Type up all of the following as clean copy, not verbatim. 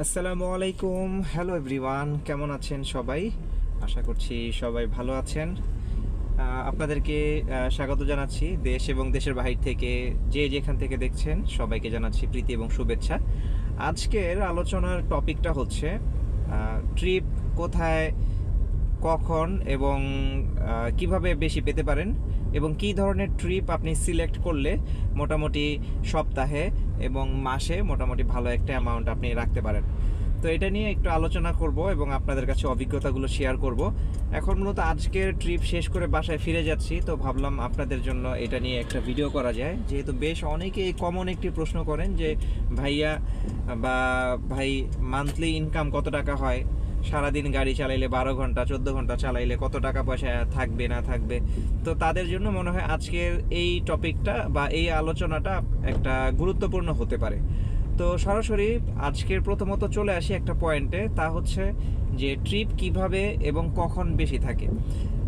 আসসালামু আলাইকুম। Hello everyone, কেমন আছেন সবাই? আশা করছি সবাই ভালো আছেন। আপনাদেরকে স্বাগত জানাচ্ছি দেশ এবং দেশের বাহির থেকে, যে যেখান থেকে দেখছেন সবাইকে জানাচ্ছি প্রীতি এবং শুভেচ্ছা। আজকের আলোচনার টপিকটা হচ্ছে ট্রিপ কোথায়, কখন এবং কিভাবে বেশি পেতে পারেন এবং কী ধরনের ট্রিপ আপনি সিলেক্ট করলে মোটামুটি সপ্তাহে এবং মাসে মোটামুটি ভালো একটা অ্যামাউন্ট আপনি রাখতে পারেন। তো এটা নিয়ে একটু আলোচনা করব এবং আপনাদের কাছে অভিজ্ঞতাগুলো শেয়ার করব। এখন মূলত আজকের ট্রিপ শেষ করে বাসায় ফিরে যাচ্ছি, তো ভাবলাম আপনাদের জন্য এটা নিয়ে একটা ভিডিও করা যায়, যেহেতু বেশ অনেকেই কমন একটি প্রশ্ন করেন যে ভাইয়া বা ভাই মান্থলি ইনকাম কত টাকা হয়, সারাদিন গাড়ি চালাইলে 12 ঘন্টা 14 ঘন্টা চালাইলে কত টাকা পয়সা থাকবে না থাকবে। তো তাদের জন্য মনে হয় আজকের এই টপিকটা বা এই আলোচনাটা একটা গুরুত্বপূর্ণ হতে পারে। তো সরাসরি আজকের প্রথমত চলে আসি একটা পয়েন্টে, তা হচ্ছে যে ট্রিপ কিভাবে এবং কখন বেশি থাকে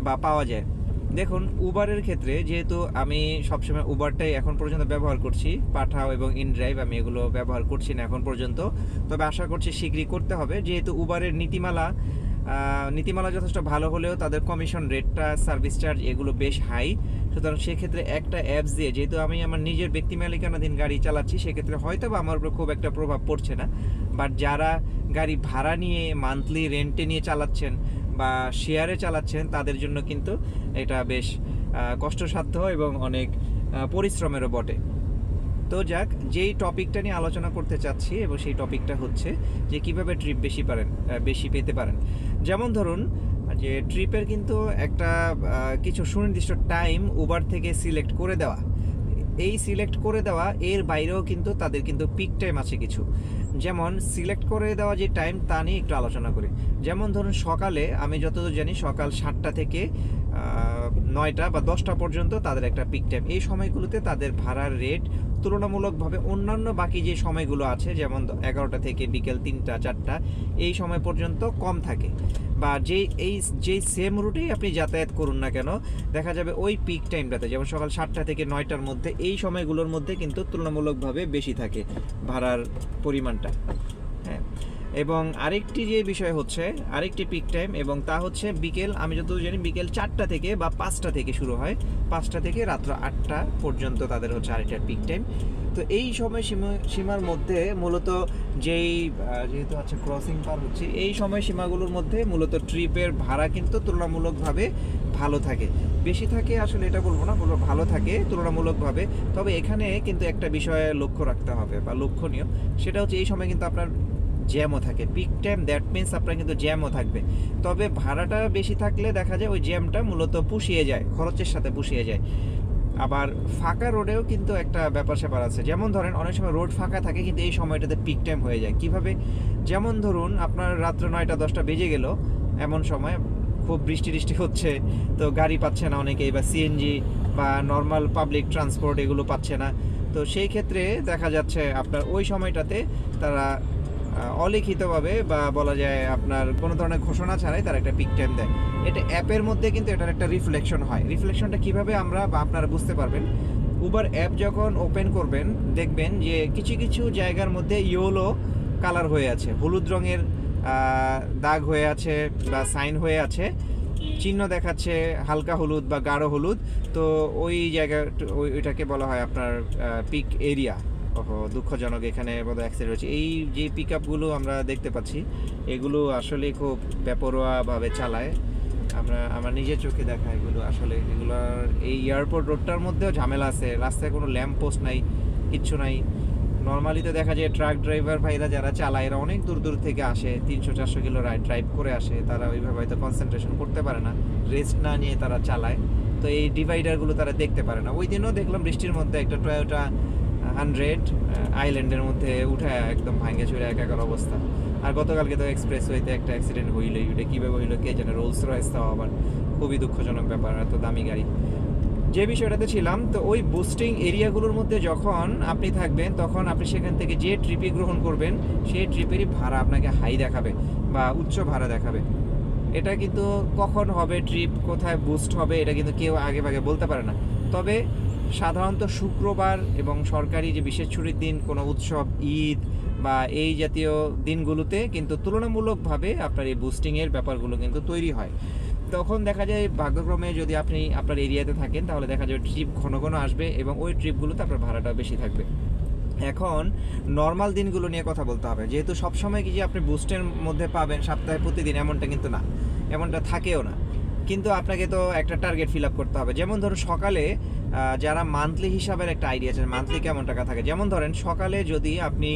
বা পাওয়া যায়। দেখুন, উবারের ক্ষেত্রে যেহেতু আমি সবসময় উবারটাই এখন পর্যন্ত ব্যবহার করছি, পাঠাও এবং ইনড্রাইভ আমি এগুলো ব্যবহার করছি না এখন পর্যন্ত, তবে আশা করছি শীঘ্রই করতে হবে। যেহেতু উবারের নীতিমালা যথেষ্ট ভালো হলেও তাদের কমিশন রেটটা, সার্ভিস চার্জ এগুলো বেশ হাই। সুতরাং সেক্ষেত্রে একটা অ্যাপস দিয়ে, যেহেতু আমি আমার নিজের ব্যক্তি মালিকানাধীন গাড়ি চালাচ্ছি, সেক্ষেত্রে হয়তো বা আমার উপর খুব একটা প্রভাব পড়ছে না। বাট যারা গাড়ি ভাড়া নিয়ে মান্থলি রেন্টে নিয়ে চালাচ্ছেন বা শেয়ারে চালাচ্ছেন, তাদের জন্য কিন্তু এটা বেশ কষ্টসাধ্য এবং অনেক পরিশ্রমেরও বটে। তো যাক, যেই টপিকটা নিয়ে আলোচনা করতে চাচ্ছি এবং সেই টপিকটা হচ্ছে যে কিভাবে ট্রিপ বেশি পেতে পারেন। যেমন ধরুন যে ট্রিপের কিন্তু একটা কিছু সুনির্দিষ্ট টাইম উবার থেকে সিলেক্ট করে দেওয়া, এই সিলেক্ট করে দেওয়া এর বাইরেও কিন্তু তাদের কিন্তু পিক টাইম আছে কিছু। যেমন সিলেক্ট করে দেওয়া যে টাইম, তা নিয়ে একটু আলোচনা করি। যেমন ধরুন সকালে, আমি যতদূর জানি সকাল 7টা থেকে 9টা বা 10টা পর্যন্ত তাদের একটা পিক টাইম। এই সময়গুলোতে তাদের ভাড়ার রেট তুলনামূলকভাবে অন্যান্য বাকি যে সময়গুলো আছে, যেমন 11টা থেকে বিকেল 3টা 4টা, এই সময় পর্যন্ত কম থাকে। বা যেই সেম রুটেই আপনি যাতায়াত করুন না কেন, দেখা যাবে ওই পিক টাইমটাতে, যেমন সকাল 7টা থেকে 9টার মধ্যে, এই সময়গুলোর মধ্যে কিন্তু তুলনামূলকভাবে বেশি থাকে ভাড়ার পরিমাণটা। হ্যাঁ, এবং আরেকটি যে বিষয় হচ্ছে, আরেকটি পিক টাইম, এবং তা হচ্ছে বিকেল, আমি যতদূর জানি বিকেল 4টা থেকে বা 5টা থেকে শুরু হয়, 5টা থেকে রাত্র 8টা পর্যন্ত তাদের হচ্ছে আরেকটা পিক টাইম। তো এই সময় সীমার মধ্যে মূলত যেহেতু হচ্ছে ক্রসিং পার হচ্ছে, এই সময় সীমাগুলোর মধ্যে মূলত ট্রিপের ভাড়া কিন্তু তুলনামূলকভাবে ভালো থাকে। বেশি থাকে আসলে এটা বলবো না, বলবো ভালো থাকে তুলনামূলকভাবে। তবে এখানে কিন্তু একটা বিষয়ে লক্ষ্য রাখতে হবে বা লক্ষণীয়, সেটা হচ্ছে এই সময় কিন্তু আপনার জ্যামও থাকে। পিক টাইম, দ্যাট মিনস আপনার কিন্তু জ্যামও থাকবে। তবে ভাড়াটা বেশি থাকলে দেখা যায় ওই জ্যামটা মূলত পুষিয়ে যায়, খরচের সাথে পুষিয়ে যায়। আবার ফাঁকা রোডেও কিন্তু একটা ব্যাপার স্যাপার আছে। যেমন ধরেন অনেক সময় রোড ফাঁকা থাকে কিন্তু এই সময়টাতে পিক টাইম হয়ে যায়। কিভাবে? যেমন ধরুন আপনার রাত্র 9টা 10টা বেজে গেল, এমন সময় খুব বৃষ্টি হচ্ছে, তো গাড়ি পাচ্ছে না অনেকেই, বা সিএনজি বা নর্মাল পাবলিক ট্রান্সপোর্ট এগুলো পাচ্ছে না। তো সেই ক্ষেত্রে দেখা যাচ্ছে আপনার ওই সময়টাতে তারা অলিখিতভাবে বা বলা যায় আপনার কোনো ধরনের ঘোষণা ছাড়াই তারা একটা পিক টাইম দেয়। এটা অ্যাপের মধ্যে কিন্তু এটার একটা রিফ্লেকশন হয়। রিফ্লেকশনটা কীভাবে আমরা বা আপনারা বুঝতে পারবেন, উবার অ্যাপ যখন ওপেন করবেন দেখবেন যে কিছু কিছু জায়গার মধ্যে ইয়েলো কালার হয়ে আছে, হলুদ রঙের দাগ হয়ে আছে বা সাইন হয়ে আছে, চিহ্ন দেখাচ্ছে হালকা হলুদ বা গাঢ় হলুদ। তো ওই জায়গা, ওইটাকে বলা হয় আপনার পিক এরিয়া। দুঃখজনক, এখানে বোধহয় অ্যাক্সিডেন্ট হয়েছে। এই যে পিক আপগুলো আমরা দেখতে পাচ্ছি, এগুলো আসলে খুব বেপরোয়াভাবে চালায়। আমার নিজের চোখে দেখা এগুলো আসলে, এগুলোর এই এয়ারপোর্ট রোডটার মধ্যেও ঝামেলা আছে। রাস্তায় কোনো ল্যাম্প পোস্ট নাই, কিচ্ছু নাই। নর্মালি তো দেখা যায় ট্রাক ড্রাইভার ভাইরা যারা চালায়, এরা অনেক দূর দূর থেকে আসে, 300-400 কিলো ড্রাইভ করে আসে। তারা ওইভাবে হয়তো কনসেন্ট্রেশন করতে পারে না, রেস্ট না নিয়ে তারা চালায়। তো এই ডিভাইডারগুলো তারা দেখতে পারে না। ওই দিনও দেখলাম বৃষ্টির মধ্যে একটা টয়োটা 100 আইল্যান্ডের মধ্যে উঠে একদম ভাঙে চুরে একাকার অবস্থা। আর গতকালকে তো এক্সপ্রেস ওয়েতে একটা অ্যাক্সিডেন্ট হইলই, ওইটা কীভাবে হইলো কে জানে। রোলস রয়েস তাও আবার, খুবই দুঃখজনক ব্যাপার, এত দামি গাড়ি। যে বিষয়টাতে ছিলাম, তো ওই বুস্টিং এরিয়াগুলোর মধ্যে যখন আপনি থাকবেন, তখন আপনি সেখান থেকে যে ট্রিপই গ্রহণ করবেন, সেই ট্রিপেরই ভাড়া আপনাকে হাই দেখাবে বা উচ্চ ভাড়া দেখাবে। এটা কিন্তু কখন হবে ট্রিপ, কোথায় বুস্ট হবে, এটা কিন্তু কেউ আগে ভাগে বলতে পারে না। তবে সাধারণত শুক্রবার এবং সরকারি যে বিশেষ ছুটির দিন, কোনো উৎসব, ঈদ বা এই জাতীয় দিনগুলোতে কিন্তু তুলনামূলকভাবে আপনার এই বুস্টিংয়ের ব্যাপারগুলো কিন্তু তৈরি হয়। তখন দেখা যায় ভাগ্যক্রমে যদি আপনি আপনার এরিয়াতে থাকেন তাহলে দেখা যায় ট্রিপ ঘন ঘন আসবে এবং ওই ট্রিপগুলোতে আপনার ভাড়াটা বেশি থাকবে। এখন নর্মাল দিনগুলো নিয়ে কথা বলতে হবে, যেহেতু সবসময় কি যে আপনি বুস্টের মধ্যে পাবেন সপ্তাহে প্রতিদিন এমনটা কিন্তু না, এমনটা থাকেও না। কিন্তু আপনাকে তো একটা টার্গেট ফিল আপ করতে হবে। যেমন ধরুন সকালে যারা মান্থলি হিসাবের একটা আইডিয়া আছে মান্থলি কেমন টাকা থাকে, যেমন ধরেন সকালে যদি আপনি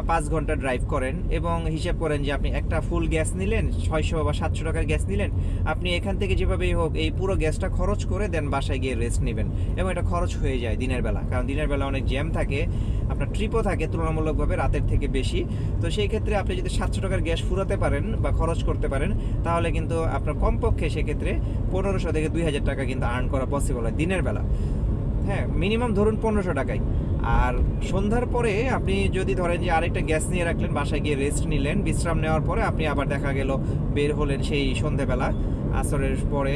5 ঘন্টা ড্রাইভ করেন এবং হিসাব করেন যে আপনি একটা ফুল গ্যাস নিলেন 600 বা 700 টাকার গ্যাস নিলেন, আপনি এখান থেকে যেভাবেই হোক এই পুরো গ্যাসটা খরচ করে দেন বাসায় গিয়ে রেস্ট নেবেন, এবং এটা খরচ হয়ে যায় দিনের বেলা, কারণ দিনের বেলা অনেক জ্যাম থাকে, আপনার ট্রিপও থাকে তুলনামূলকভাবে রাতের থেকে বেশি। তো সেই ক্ষেত্রে আপনি যদি 700 টাকার গ্যাস ফুরাতে পারেন বা খরচ করতে পারেন তাহলে কিন্তু আপনার কমপক্ষে সেক্ষেত্রে 1500 থেকে 2000 টাকা কিন্তু আর্ন করা পসিবল হয় দিনের বেলা। হ্যাঁ, মিনিমাম ধরুন 1500 টাকায়। আর সন্ধ্যার পরে আপনি যদি ধরেন যে আরেকটা গ্যাস নিয়ে রাখলেন, বাসায় গিয়ে রেস্ট নিলেন, বিশ্রাম নেওয়ার পরে আপনি আবার দেখা গেল বের হলেন সেই সন্ধ্যেবেলা আসরের পরে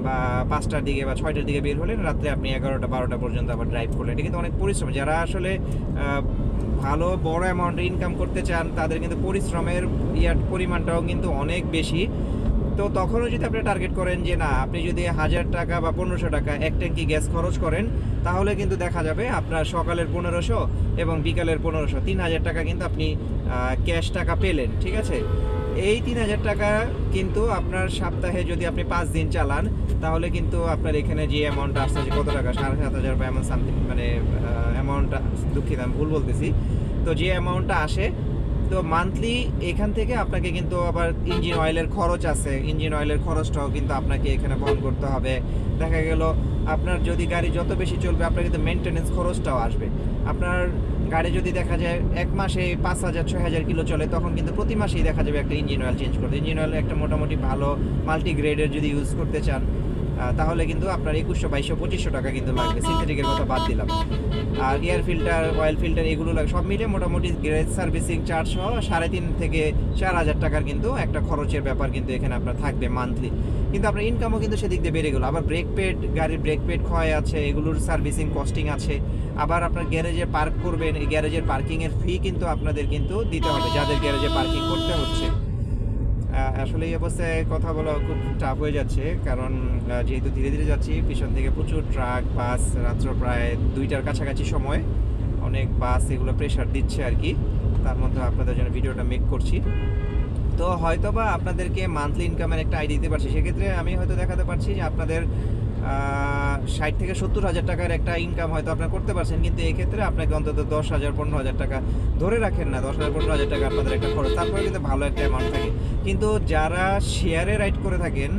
বা 5টার দিকে বা 6টার দিকে বের হলেন, রাত্রে আপনি 11টা 12টা পর্যন্ত আবার ড্রাইভ করলেন। এটা কিন্তু অনেক পরিশ্রম। যারা আসলে ভালো বড় অ্যামাউন্টে ইনকাম করতে চান তাদের কিন্তু পরিশ্রমের পরিমাণটাও কিন্তু অনেক বেশি। তো তখনও যদি আপনি টার্গেট করেন যে না, আপনি যদি 1000 টাকা বা 1500 টাকা এক ট্যাঙ্কি গ্যাস খরচ করেন তাহলে কিন্তু দেখা যাবে আপনার সকালের 1500 এবং বিকালের 1500, 3000 টাকা কিন্তু আপনি ক্যাশ টাকা পেলেন। ঠিক আছে, এই 3000 টাকা কিন্তু আপনার সপ্তাহে যদি আপনি 5 দিন চালান তাহলে কিন্তু আপনার এখানে যে অ্যামাউন্টটা আসছে, যে কত টাকা 7500 বা এমন সামথিং, মানে অ্যামাউন্টটা দুঃখিত আমি ভুল বলতেছি, তো যে অ্যামাউন্টটা আসে, তো মান্থলি এখান থেকে আপনাকে কিন্তু আবার ইঞ্জিন অয়েলের খরচ আছে, ইঞ্জিন অয়েলের খরচটাও কিন্তু আপনাকে এখানে বহন করতে হবে। দেখা গেল আপনার যদি গাড়ি যত বেশি চলবে আপনার কিন্তু মেনটেনেন্স খরচটাও আসবে। আপনার গাড়ি যদি দেখা যায় এক মাসে 5000-6000 কিলো চলে, তখন কিন্তু প্রতি মাসেই দেখা যাবে একটা ইঞ্জিন অয়েল চেঞ্জ করতে। ইঞ্জিন অয়েল একটা মোটামুটি ভালো মাল্টি গ্রেডের যদি ইউজ করতে চান তাহলে কিন্তু আপনার 2100-2200-2500 টাকা কিন্তু লাগবে, সিনথেটিকের কথা বাদ দিলাম। আর এয়ার ফিল্টার, অয়েল ফিল্টার এগুলো লাগে, সব মিলে মোটামুটি গ্যারেজ সার্ভিসিং চার্জ সহ 3.5 থেকে 4000 টাকার কিন্তু একটা খরচের ব্যাপার কিন্তু এখানে আপনার থাকবে মান্থলি। কিন্তু আপনার ইনকামও কিন্তু সেদিক দিয়ে বেড়ে গেলো। আবার ব্রেক পেড, গাড়ির ব্রেক পেড ক্ষয় আছে, এগুলোর সার্ভিসিং কস্টিং আছে। আবার আপনার গ্যারেজে পার্ক করবেন, এই গ্যারেজের পার্কিংয়ের ফি কিন্তু আপনাদের কিন্তু দিতে হবে যাদের গ্যারেজে পার্কিং করতে হচ্ছে। আসলে এই অবস্থায় কথা বলা খুব টাফ হয়ে যাচ্ছে, কারণ যেহেতু ধীরে ধীরে যাচ্ছি, পিছন থেকে প্রচুর ট্রাক, বাস, রাত্র প্রায় 2টার কাছাকাছি সময় অনেক বাস এগুলো প্রেশার দিচ্ছে আর কি। তার মধ্যে আপনাদের জন্য ভিডিওটা মেক করছি। তো হয়তো বা আপনাদেরকে মান্থলি ইনকামের একটা আইডিয়া দিতে পারছি, সেক্ষেত্রে আমি হয়তো দেখাতে পারছি যে আপনাদের 60 থেকে 70,000 টাকার একটা ইনকাম হয়তো আপনারা করতে পারছেন, কিন্তু এই ক্ষেত্রে আপনাকে অন্তত 10,000-15,000 টাকা ধরে রাখেন না, 10,000-15,000 টাকা আপনাদের একটা খরচ, তারপরে কিন্তু ভালো একটা অ্যামাউন্ট থাকে। কিন্তু যারা শেয়ারে রাইড করে থাকেন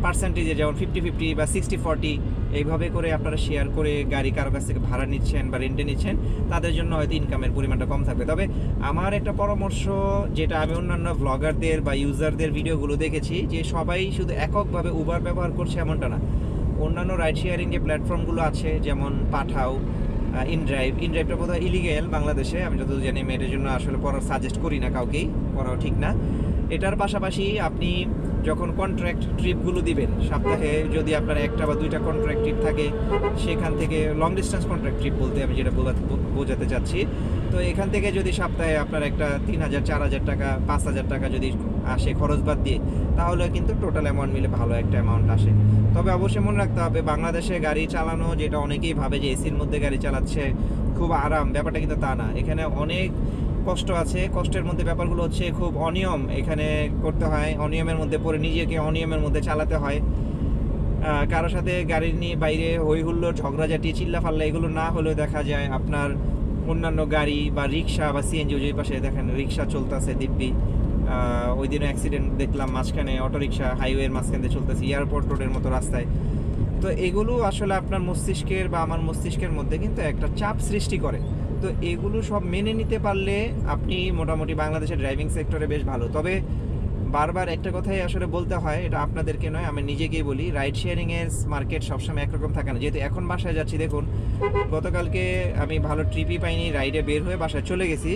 পার্সেন্টেজে, যেমন 50-50 বা 60-40 এইভাবে করে আপনারা শেয়ার করে গাড়ি কারো কাছ থেকে ভাড়া নিচ্ছেন বা রেন্টে নিচ্ছেন, তাদের জন্য হয়তো ইনকামের পরিমাণটা কম থাকবে। তবে আমার একটা পরামর্শ, যেটা আমি অন্যান্য ব্লগারদের বা ইউজারদের ভিডিওগুলো দেখেছি, যে সবাই শুধু এককভাবে উবার ব্যবহার করছে এমনটা না। অন্যান্য রাইড শেয়ারিং যে প্ল্যাটফর্মগুলো আছে, যেমন পাঠাও, ইনড্রাইভটা বোধহয় ইলিগেল বাংলাদেশে, আমি যতদূর জানি। এটার জন্য আসলে পড়ার সাজেস্ট করি না কাউকেই, পড়াও ঠিক না। এটার পাশাপাশি আপনি যখন কন্ট্রাক্ট ট্রিপগুলো দিবেন, সপ্তাহে যদি আপনার 1টা বা 2টা কন্ট্রাক্ট ট্রিপ থাকে, সেখান থেকে লং ডিস্টেন্স কন্ট্রাক্ট ট্রিপ বলতে আমি যেটা বোঝাতে চাচ্ছি, তো এখান থেকে যদি সপ্তাহে আপনার একটা 3000-4000 টাকা 5000 টাকা যদি আসে খরচ বাদ দিয়ে, তাহলে কিন্তু টোটাল অ্যামাউন্ট মিলে ভালো একটা অ্যামাউন্ট আসে। তবে অবশ্যই মনে রাখতে হবে, বাংলাদেশে গাড়ি চালানো, যেটা অনেকেই ভাবে যে এসির মধ্যে গাড়ি চালাচ্ছে খুব আরাম, ব্যাপারটা কিন্তু তা না। এখানে অনেক কষ্ট আছে। কষ্টের মধ্যে ব্যাপারগুলো হচ্ছে খুব অনিয়ম এখানে করতে হয়, অনিয়মের মধ্যে পড়ে নিজেকে অনিয়মের মধ্যে চালাতে হয়। কারোর সাথে গাড়ি নিয়ে বাইরে হই হুল্লোড়, ঝগড়াঝাটি, চিল্লাফাল্লা এগুলো না হলেও দেখা যায় আপনার অন্যান্য গাড়ি বা রিক্সা বা সিএনজি, ওই পাশে দেখেন রিক্সা চলতেছে দিব্যি। ওই দিনও অ্যাক্সিডেন্ট দেখলাম মাঝখানে, অটোরিক্সা হাইওয়ের মাঝখানে চলতেছে, এয়ারপোর্ট রোডের মতো রাস্তায়। তো এগুলো আসলে আপনার মস্তিষ্কের বা আমার মস্তিষ্কের মধ্যে কিন্তু একটা চাপ সৃষ্টি করে। তো এগুলো সব মেনে নিতে পারলে আপনি মোটামুটি বাংলাদেশের ড্রাইভিং সেক্টরে বেশ ভালো। তবে বারবার একটা কথাই আসলে বলতে হয়, এটা আপনাদেরকে নয় আমি নিজেকেই বলি, রাইড শেয়ারিংয়ের মার্কেট সবসময় একরকম থাকে না। যেহেতু এখন বাসায় যাচ্ছি, দেখুন গতকালকে আমি ভালো ট্রিপই পাইনি, রাইডে বের হয়ে বাসায় চলে গেছি।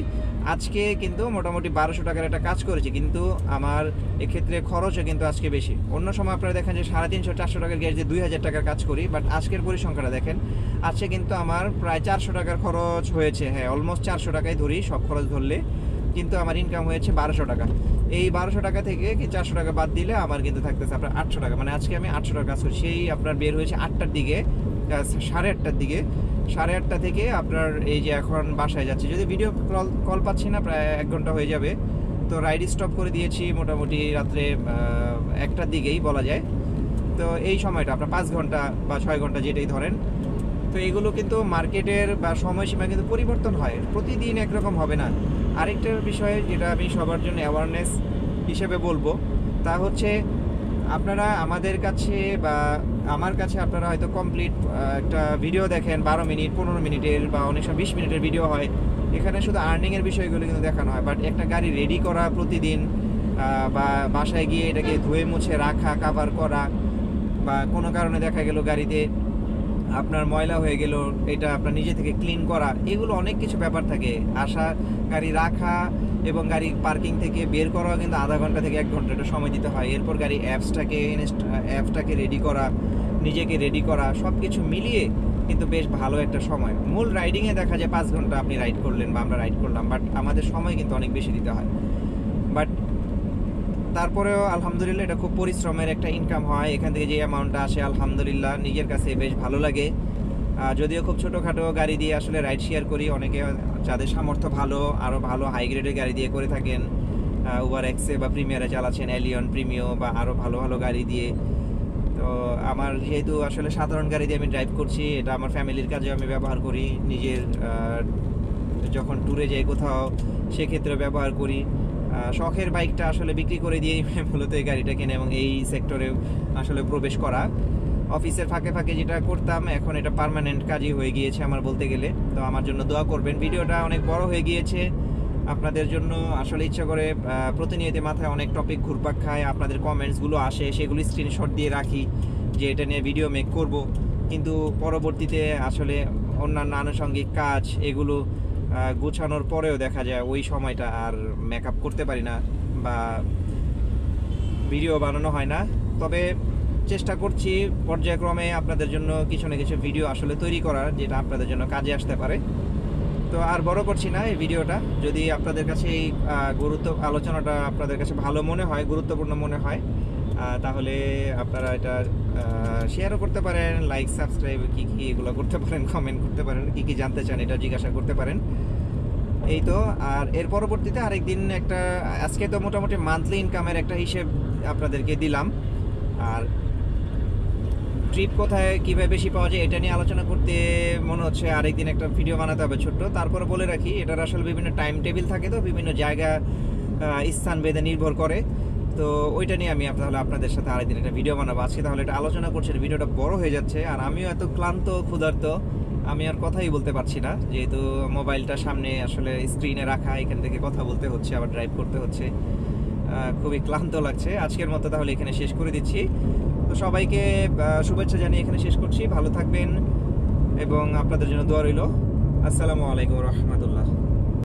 আজকে কিন্তু মোটামুটি 1200 টাকার একটা কাজ করেছি, কিন্তু আমার এক্ষেত্রে খরচও কিন্তু আজকে বেশি। অন্য সময় আপনারা দেখেন যে 350-400 টাকার গ্যাস দিয়ে 2000 টাকার কাজ করি, বাট আজকের পরিসংখ্যাটা দেখেন, আজকে কিন্তু আমার প্রায় 400 টাকার খরচ হয়েছে। হ্যাঁ, অলমোস্ট 400 টাকাই ধরি, সব খরচ ধরলে, কিন্তু আমার ইনকাম হয়েছে 1200 টাকা। এই 1200 টাকা থেকে 400 টাকা বাদ দিলে আমার কিন্তু থাকতেছে আপনার 800 টাকা। মানে আজকে আমি 800 টাকা কাজ করছি। সেই আপনার বের হয়েছে 8টার দিকে, 8:30টার দিকে। 8:30 থেকে আপনার এই যে এখন বাসায় যাচ্ছি, যদি ভিডিও কল পাচ্ছি না, প্রায় 1 ঘন্টা হয়ে যাবে। তো রাইড স্টপ করে দিয়েছি মোটামুটি রাত্রে 1টার দিকেই বলা যায়। তো এই সময়টা আপনার 5 ঘন্টা বা 6 ঘন্টা যেটাই ধরেন। তো এগুলো কিন্তু মার্কেটের বা সময়সীমা কিন্তু পরিবর্তন হয়, প্রতিদিন একরকম হবে না। আরেকটা বিষয় যেটা আমি সবার জন্য অ্যাওয়ারনেস হিসেবে বলবো, তা হচ্ছে আপনারা আমাদের কাছে বা আমার কাছে আপনারা হয়তো কমপ্লিট একটা ভিডিও দেখেন 12 মিনিট 15 মিনিটের বা অনেক সময় 20 মিনিটের ভিডিও হয়। এখানে শুধু আর্নিংয়ের বিষয়গুলো কিন্তু দেখানো হয়, বাট একটা গাড়ি রেডি করা প্রতিদিন, বা বাসায় গিয়ে এটাকে ধুয়ে মুছে রাখা, কাভার করা, বা কোনো কারণে দেখা গেল গাড়িতে আপনার ময়লা হয়ে গেল, এটা আপনার নিজে থেকে ক্লিন করা, এগুলো অনেক কিছু ব্যাপার থাকে। আসা, গাড়ি রাখা এবং গাড়ি পার্কিং থেকে বের করা কিন্তু আধা ঘন্টা থেকে 1 ঘন্টা একটা সময় দিতে হয়। এরপর গাড়ি অ্যাপসটাকে রেডি করা, নিজেকে রেডি করা, সব কিছু মিলিয়ে কিন্তু বেশ ভালো একটা সময়। মূল রাইডিংয়ে দেখা যায় 5 ঘন্টা আপনি রাইড করলেন বা আমরা রাইড করলাম, বাট আমাদের সময় কিন্তু অনেক বেশি দিতে হয়। বাট তারপরেও আলহামদুলিল্লাহ এটা খুব পরিশ্রমের একটা ইনকাম হয়। এখান থেকে যে অ্যামাউন্টটা আসে আলহামদুলিল্লাহ নিজের কাছে বেশ ভালো লাগে। যদিও খুব ছোটোখাটো গাড়ি দিয়ে আসলে রাইড শেয়ার করি, অনেকে যাদের সামর্থ্য ভালো আরও ভালো হাই গ্রেডের গাড়ি দিয়ে করে থাকেন, উবার এক্সে বা প্রিমিয়ারে চালাচ্ছেন, এলিয়ন প্রিমিও বা আরও ভালো ভালো গাড়ি দিয়ে। তো আমার যেহেতু আসলে সাধারণ গাড়ি দিয়ে আমি ড্রাইভ করছি, এটা আমার ফ্যামিলির কাজেও আমি ব্যবহার করি, নিজের যখন ট্যুরে যাই কোথাও সেক্ষেত্রে ব্যবহার করি। শখের বাইকটা আসলে বিক্রি করে দিয়েই মূলত এই গাড়িটা কেনে এবং এই সেক্টরে আসলে প্রবেশ করা। অফিসের ফাঁকে ফাঁকে যেটা করতাম, এখন এটা পার্মানেন্ট কাজই হয়ে গিয়েছে আমার বলতে গেলে। তো আমার জন্য দোয়া করবেন। ভিডিওটা অনেক বড় হয়ে গিয়েছে, আপনাদের জন্য আসলে ইচ্ছা করে প্রতিনিয়ত মাথায় অনেক টপিক ঘুরপাক খায়, আপনাদের কমেন্টসগুলো আসে, সেগুলি স্ক্রিনশট দিয়ে রাখি যে এটা নিয়ে ভিডিও মেক করব, কিন্তু পরবর্তীতে আসলে অন্যান্য আনুষঙ্গিক কাজ এগুলো গোছানোর পরেও দেখা যায় ওই সময়টা আর মেকআপ করতে পারি না বা ভিডিও বানানো হয় না। তবে চেষ্টা করছি পর্যায়ক্রমে আপনাদের জন্য কিছু না কিছু ভিডিও আসলে তৈরি করার, যেটা আপনাদের জন্য কাজে আসতে পারে। তো আর বড় করছি না এই ভিডিওটা। যদি আপনাদের কাছে এই আলোচনাটা আপনাদের কাছে ভালো মনে হয়, গুরুত্বপূর্ণ মনে হয়, তাহলে আপনারা এটা শেয়ারও করতে পারেন, লাইক সাবস্ক্রাইব কী এগুলো করতে পারেন, কমেন্ট করতে পারেন, কী জানতে চান এটা জিজ্ঞাসা করতে পারেন। এই তো। আর এর পরবর্তীতে আরেকদিন একটা, আজকে তো মোটামুটি মান্থলি ইনকামের একটা হিসেব আপনাদেরকে দিলাম, আর ট্রিপ কোথায় কীভাবে বেশি পাওয়া যায় এটা নিয়ে আলোচনা করতে মনে হচ্ছে আরেকদিন একটা ভিডিও বানাতে হবে ছোট্ট। তারপরে বলে রাখি, এটার আসলে বিভিন্ন টাইম টেবিল থাকে, তো বিভিন্ন জায়গা স্থান ভেদে নির্ভর করে। তো ওইটা নিয়ে আমি তাহলে আপনাদের সাথে আরেকদিন একটা ভিডিও বানাবো। আজকে তাহলে এটা আলোচনা করছি, ভিডিওটা বড় হয়ে যাচ্ছে, আর আমিও এত ক্লান্ত ক্ষুধার্ত, আমি আর কথাই বলতে পারছি না, যেহেতু মোবাইলটা সামনে আসলে স্ক্রিনে রাখা, এখান থেকে কথা বলতে হচ্ছে, আবার ড্রাইভ করতে হচ্ছে, খুবই ক্লান্ত লাগছে। আজকের মতো তাহলে এখানে শেষ করে দিচ্ছি। তো সবাইকে শুভেচ্ছা জানিয়ে এখানে শেষ করছি। ভালো থাকবেন এবং আপনাদের জন্য দোয়া রইল। আসসালামু আলাইকুম রহমতুল্লাহ।